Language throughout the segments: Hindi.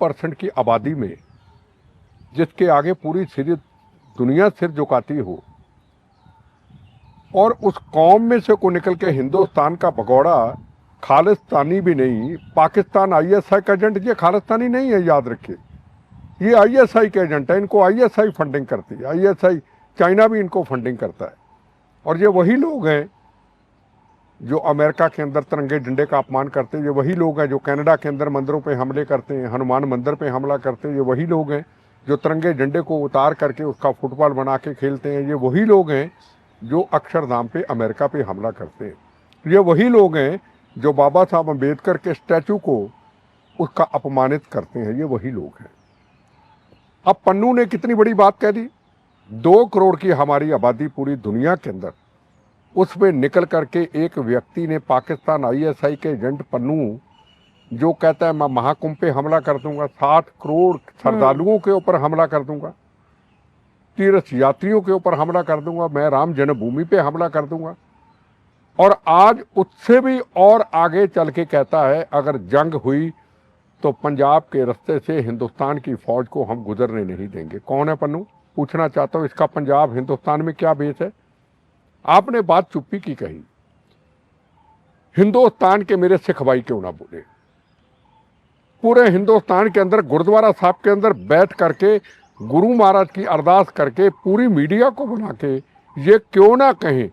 2% की आबादी में, जिसके आगे पूरी दुनिया सिर झुकाती हो, और उस कौम में से को निकल के हिंदुस्तान का भगोड़ा खालिस्तानी भी नहीं, पाकिस्तान आईएसआई का एजेंट, ये खालिस्तानी नहीं है, याद रखिए, ये आईएसआई के एजेंट है, इनको आईएसआई फंडिंग करती है, आईएसआई, चाइना भी इनको फंडिंग करता है। और ये वही लोग हैं जो अमेरिका के अंदर तिरंगे झंडे का अपमान करते हैं, ये वही लोग हैं जो कनाडा के अंदर मंदिरों पे हमले करते हैं, हनुमान मंदिर पे हमला करते हैं, ये वही लोग हैं जो तिरंगे झंडे को उतार करके उसका फुटबॉल बना के खेलते हैं, ये वही लोग हैं जो अक्षरधाम पे अमेरिका पे हमला करते हैं, ये वही लोग हैं जो बाबा साहब अम्बेडकर के स्टैचू को उसका अपमानित करते हैं, ये वही लोग हैं। अब पन्नू ने कितनी बड़ी बात कह दी, 2 करोड़ की हमारी आबादी पूरी दुनिया के अंदर, उसमें निकल करके एक व्यक्ति ने, पाकिस्तान आईएसआई के एजेंट पन्नू, जो कहता है मैं महाकुंभ पे हमला कर दूंगा, 60 करोड़ श्रद्धालुओं के ऊपर हमला कर दूंगा, तीर्थ यात्रियों के ऊपर हमला कर दूंगा, मैं राम जन्मभूमि पे हमला कर दूंगा, और आज उससे भी और आगे चल के कहता है अगर जंग हुई तो पंजाब के रास्ते से हिंदुस्तान की फौज को हम गुजरने नहीं देंगे। कौन है पन्नू? पूछना चाहता हूं, इसका पंजाब हिंदुस्तान में क्या बेस है? आपने बात चुप्पी की कही, हिंदुस्तान के मेरे सिख भाई क्यों ना बोले? पूरे हिंदुस्तान के अंदर गुरुद्वारा साहब के अंदर बैठ करके गुरु महाराज की अरदास करके पूरी मीडिया को बुला के ये क्यों ना कहें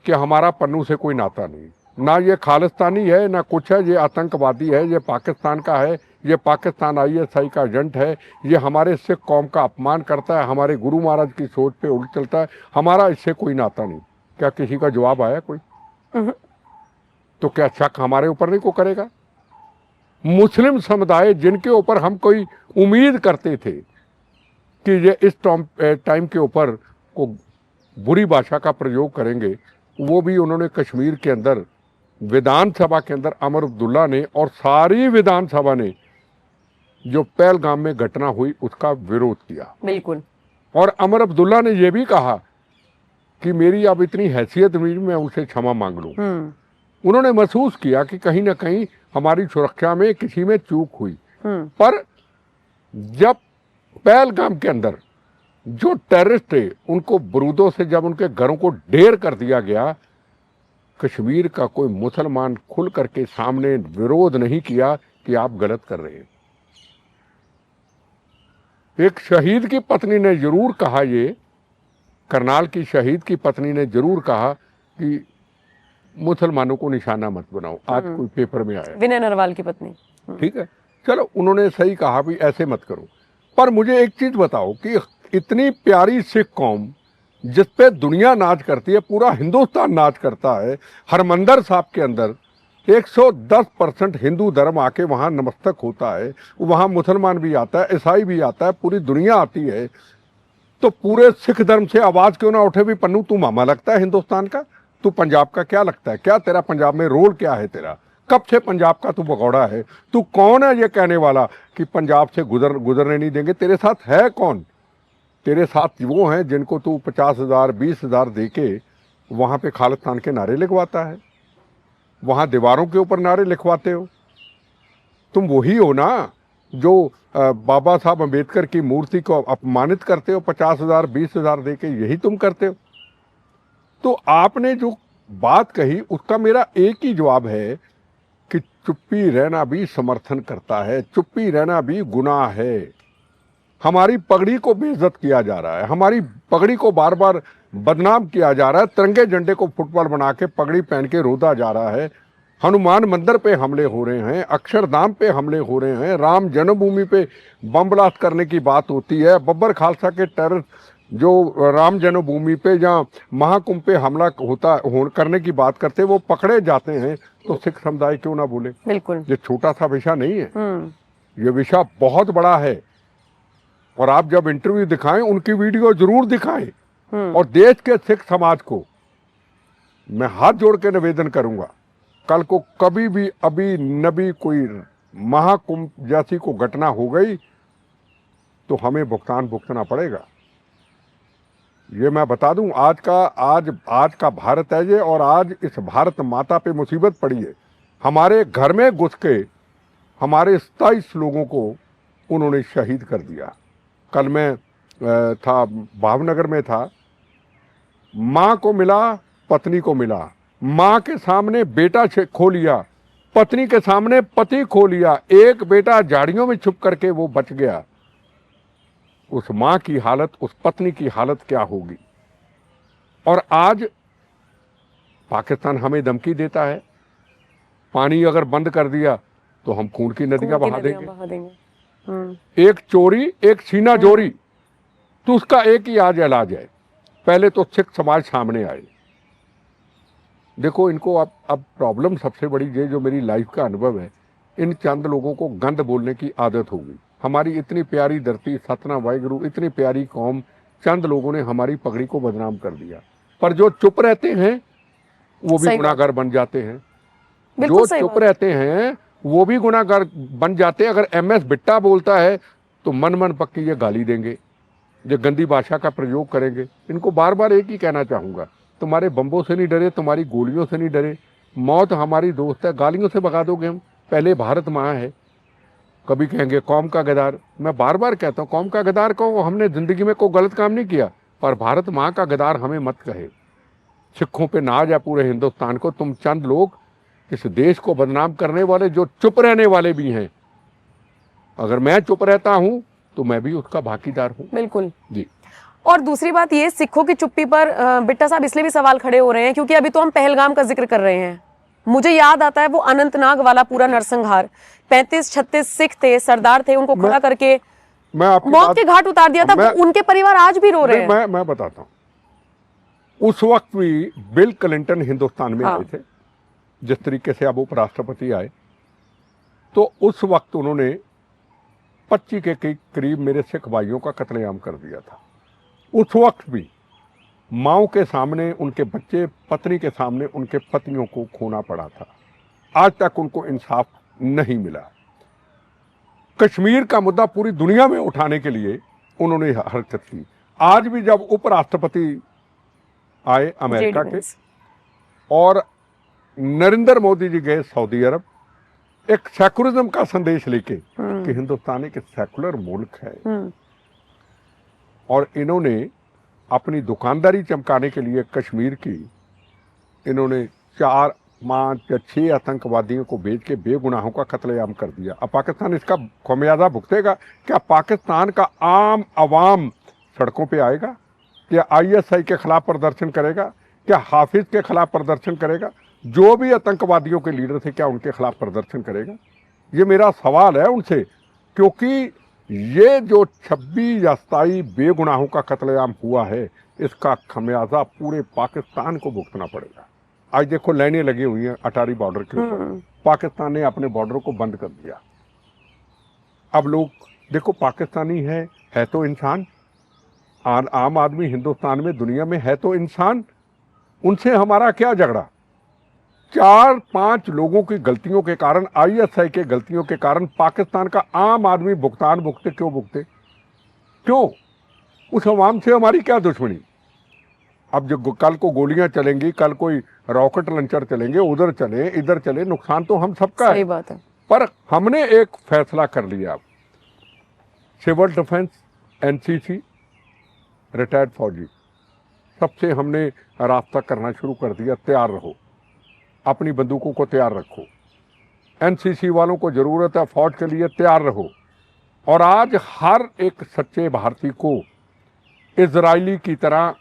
कि हमारा पन्नू से कोई नाता नहीं, ना ये खालिस्तानी है ना कुछ है, ये आतंकवादी है, ये पाकिस्तान का है, ये पाकिस्तान आईएसआई का एजेंट है, ये हमारे सिख कौम का अपमान करता है, हमारे गुरु महाराज की सोच पे उल्ट चलता है, हमारा इससे कोई नाता नहीं। क्या किसी का जवाब आया कोई? तो क्या शक हमारे ऊपर नहीं को करेगा? मुस्लिम समुदाय जिनके ऊपर हम कोई उम्मीद करते थे कि ये इस टाइम के ऊपर को बुरी भाषा का प्रयोग करेंगे, वो भी उन्होंने कश्मीर के अंदर विधानसभा के अंदर अमर अब्दुल्ला ने और सारी विधानसभा ने जो पहलगाम में घटना हुई उसका विरोध किया। बिल्कुल। और अमर अब्दुल्ला ने यह भी कहा कि मेरी अब इतनी हैसियत नहीं, मैं उसे क्षमा मांग लूं। उन्होंने महसूस किया कि कहीं ना कहीं हमारी सुरक्षा में किसी में चूक हुई। पर जब पहलगाम के अंदर जो टेररिस्ट थे उनको बरूदों से जब उनके घरों को ढेर कर दिया गया, कश्मीर का कोई मुसलमान खुल करके सामने विरोध नहीं किया कि आप गलत कर रहे हैं। एक शहीद की पत्नी ने जरूर कहा, ये करनाल की शहीद की पत्नी ने जरूर कहा कि मुसलमानों को निशाना मत बनाओ। आज कोई पेपर में आया, विनय नरवाल की पत्नी। ठीक है, चलो उन्होंने सही कहा भी ऐसे मत करो। पर मुझे एक चीज बताओ कि इतनी प्यारी सिख कौम जिस पे दुनिया नाच करती है, पूरा हिंदुस्तान नाच करता है, हरमंदिर साहब के अंदर 110% हिंदू धर्म आके वहाँ नमस्तक होता है, वहाँ मुसलमान भी आता है, ईसाई भी आता है, पूरी दुनिया आती है, तो पूरे सिख धर्म से आवाज़ क्यों ना उठे भी पन्नू तू मामा लगता है हिंदुस्तान का, तू पंजाब का क्या लगता है, क्या तेरा पंजाब में रोल क्या है तेरा, कब से पंजाब का तू भगौड़ा है, तू कौन है ये कहने वाला कि पंजाब से गुजरने नहीं देंगे? तेरे साथ है कौन? तेरे साथ वो हैं जिनको तू 50,000 20,000 दे के वहाँ पे खालिस्तान के नारे लिखवाता है, वहाँ दीवारों के ऊपर नारे लिखवाते हो। तुम वही हो ना जो बाबा साहब अम्बेडकर की मूर्ति को अपमानित करते हो, 50,000 20,000 दे के, यही तुम करते हो। तो आपने जो बात कही उसका मेरा एक ही जवाब है कि चुप्पी रहना भी समर्थन करता है, चुप्पी रहना भी गुनाह है। हमारी पगड़ी को बेइज्जत किया जा रहा है, हमारी पगड़ी को बार बार बदनाम किया जा रहा है, तिरंगे झंडे को फुटबॉल बना के पगड़ी पहन के रोदा जा रहा है, हनुमान मंदिर पे हमले हो रहे हैं, अक्षरधाम पे हमले हो रहे हैं, राम जन्मभूमि पे बम ब्लास्ट करने की बात होती है, बब्बर खालसा के टेरर जो राम जन्मभूमि पे जहाँ महाकुंभ पे हमला करने की बात करते हैं वो पकड़े जाते हैं, तो सिख समुदाय क्यों ना बोले? बिल्कुल, ये छोटा सा विषय नहीं है, ये विषय बहुत बड़ा है। और आप जब इंटरव्यू दिखाएं उनकी वीडियो जरूर दिखाएं। और देश के सिख समाज को मैं हाथ जोड़ के निवेदन करूंगा, कल को कभी भी अभी नबी कोई महाकुंभ जैसी को घटना हो गई तो हमें भुगतान भुगतना पड़ेगा। ये मैं बता दूं, आज का भारत है ये, और आज इस भारत माता पे मुसीबत पड़ी है। हमारे घर में घुस के हमारे 27 लोगों को उन्होंने शहीद कर दिया। कल मैं था भावनगर में था, माँ को मिला, पत्नी को मिला, माँ के सामने बेटा खो लिया, पत्नी के सामने पति खो लिया, एक बेटा झाड़ियों में छुप करके वो बच गया। उस माँ की हालत, उस पत्नी की हालत क्या होगी। और आज पाकिस्तान हमें धमकी देता है, पानी अगर बंद कर दिया तो हम खून की नदियां बहा देंगे। एक चोरी, एक सीना जोरी, तो उसका एक ही आज इलाज है, पहले तो सिख समाज सामने आए। देखो इनको अब प्रॉब्लम सबसे बड़ी ये जो मेरी लाइफ का अनुभव है, इन चंद लोगों को गंद बोलने की आदत होगी। हमारी इतनी प्यारी धरती, सतना वाहिगुरु, इतनी प्यारी कौम, चंद लोगों ने हमारी पगड़ी को बदनाम कर दिया। पर जो चुप रहते हैं वो भी गुनाहगार बन जाते हैं, जो चुप रहते हैं वो भी गुनाहगार बन जाते हैं। अगर MS बिट्टा बोलता है तो मन मन पक्की ये गाली देंगे, ये गंदी भाषा का प्रयोग करेंगे। इनको बार बार एक ही कहना चाहूंगा, तुम्हारे बम्बों से नहीं डरे, तुम्हारी गोलियों से नहीं डरे, मौत हमारी दोस्त है, गालियों से भगा दोगे हम। पहले भारत माँ है। कभी कहेंगे कौम का गद्दार, मैं बार बार कहता हूँ कौम का गद्दार कहो, हमने जिंदगी में कोई गलत काम नहीं किया, पर भारत माँ का गद्दार हमें मत कहे। सिखों पे नाज है पूरे हिंदुस्तान को, तुम चंद लोग इस देश को बदनाम करने वाले, जो चुप रहने वाले भी हैं। अगर मैं चुप रहता हूं तो मैं भी उसका भागीदार हूं। बिल्कुल जी। और दूसरी बात ये, सिखों की चुप्पी पर बिट्टा साहब इसलिए भी सवाल खड़े हो रहे हैं क्योंकि अभी तो हम पहलगाम का जिक्र कर रहे हैं। मुझे याद आता है वो अनंतनाग वाला पूरा नरसंहार, 35-36 सिख थे, सरदार थे, उनको खड़ा करके मौत के घाट उतार दिया था। उनके परिवार आज भी रो रहे हैं। मैं बताता हूँ, उस वक्त भी बिल क्लिंटन हिंदुस्तान में आए थे, जिस तरीके से अब उपराष्ट्रपति आए, तो उस वक्त उन्होंने 25 के करीब मेरे सिख भाइयों का कत्लेआम कर दिया था। उस वक्त भी माओ के सामने उनके बच्चे, पत्नी के सामने उनके पतियों को खोना पड़ा था। आज तक उनको इंसाफ नहीं मिला। कश्मीर का मुद्दा पूरी दुनिया में उठाने के लिए उन्होंने हरकत की। आज भी जब उपराष्ट्रपति आए अमेरिका के और नरेंद्र मोदी जी गए सऊदी अरब, एक सेकुलरिज्म का संदेश लेके कि हिंदुस्तान एक सेकुलर मुल्क है, और इन्होंने अपनी दुकानदारी चमकाने के लिए कश्मीर की इन्होंने 4, 5 या 6 आतंकवादियों को भेज के बेगुनाहों का कत्लेआम कर दिया। अब पाकिस्तान इसका खमियाजा भुगतेगा। क्या पाकिस्तान का आम आवाम सड़कों पे आएगा? क्या ISI के खिलाफ प्रदर्शन करेगा? क्या हाफिज के खिलाफ प्रदर्शन करेगा? जो भी आतंकवादियों के लीडर थे, क्या उनके खिलाफ प्रदर्शन करेगा? ये मेरा सवाल है उनसे, क्योंकि ये जो 26 या 27 बेगुनाहों का कत्लेआम हुआ है, इसका खमियाजा पूरे पाकिस्तान को भुगतना पड़ेगा। आज देखो लाइनें लगी हुई हैं अटारी बॉर्डर के ऊपर, पाकिस्तान ने अपने बॉर्डर को बंद कर दिया। अब लोग देखो, पाकिस्तानी है तो इंसान, आम आदमी हिंदुस्तान में, दुनिया में है तो इंसान, उनसे हमारा क्या झगड़ा? 4-5 लोगों की गलतियों के कारण, ISI के गलतियों के कारण पाकिस्तान का आम आदमी भुगतान भुगते। क्यों भुगते? क्यों? उस अवाम से हमारी क्या दुश्मनी? अब जो कल को गोलियां चलेंगी, कल कोई रॉकेट लॉन्चर चलेंगे, उधर चले इधर चले, नुकसान तो हम सबका है। बात है। पर हमने एक फैसला कर लिया, सिविल डिफेंस, NCC, रिटायर्ड फौजी, सबसे हमने रास्ता करना शुरू कर दिया, तैयार रहो, अपनी बंदूकों को तैयार रखो। NCC वालों को जरूरत है फौज के लिए, तैयार रहो। और आज हर एक सच्चे भारतीय को इजरायली की तरह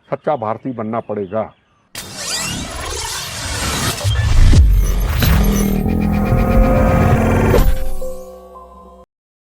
सच्चा भारतीय बनना पड़ेगा।